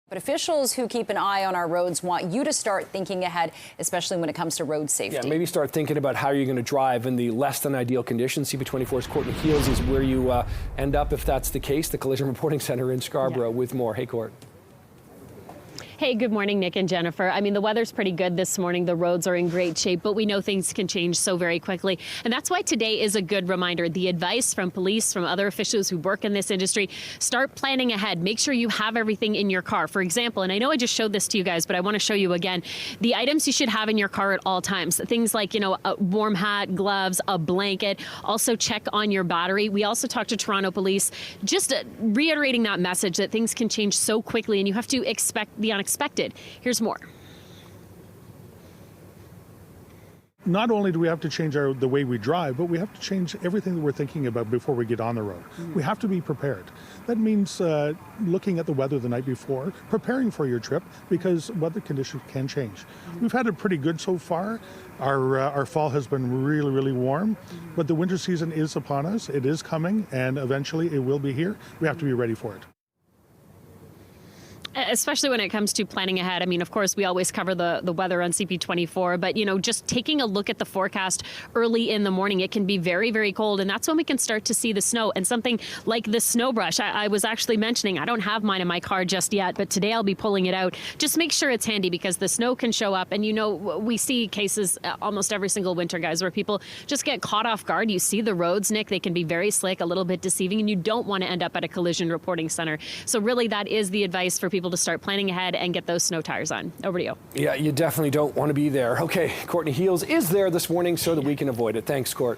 But officials who keep an eye on our roads want you to start thinking ahead, especially when it comes to road safety. Yeah, maybe start thinking about how you're going to drive in the less than ideal conditions. CP24's Courtney Heels is where you end up if that's the case. The Collision Reporting Center in Scarborough with more. Hey, Court. Hey, good morning, Nick and Jennifer. I mean, the weather's pretty good this morning. The roads are in great shape, but we know things can change so very quickly. And that's why today is a good reminder. The advice from police, from other officials who work in this industry, start planning ahead. Make sure you have everything in your car. For example, and I know I just showed this to you guys, but I want to show you again, the items you should have in your car at all times. Things like, you know, a warm hat, gloves, a blanket. Also check on your battery. We also talked to Toronto Police, just reiterating that message that things can change so quickly and you have to expect the unexpected. Here's more. Not only do we have to change the way we drive, but we have to change everything that we're thinking about before we get on the road. We have to be prepared. That means looking at the weather the night before, preparing for your trip, because weather conditions can change. We've had it pretty good so far. Our fall has been really, really warm, but the winter season is upon us. It is coming, and eventually it will be here. We have to be ready for it. Especially when it comes to planning ahead. I mean, of course, we always cover the weather on CP24, but, you know, just taking a look at the forecast early in the morning, it can be very, very cold. And that's when we can start to see the snow and something like the snow brush. I was actually mentioning, I don't have mine in my car just yet, but today I'll be pulling it out. Just make sure it's handy because the snow can show up. And, you know, we see cases almost every single winter, guys, where people just get caught off guard. You see the roads, Nick, they can be very slick, a little bit deceiving, and you don't want to end up at a collision reporting center. So really, that is the advice for people to start planning ahead and get those snow tires on. Over to you. Yeah, you definitely don't want to be there. Okay, Courtney Heels is there this morning so that we can avoid it. Thanks, Court.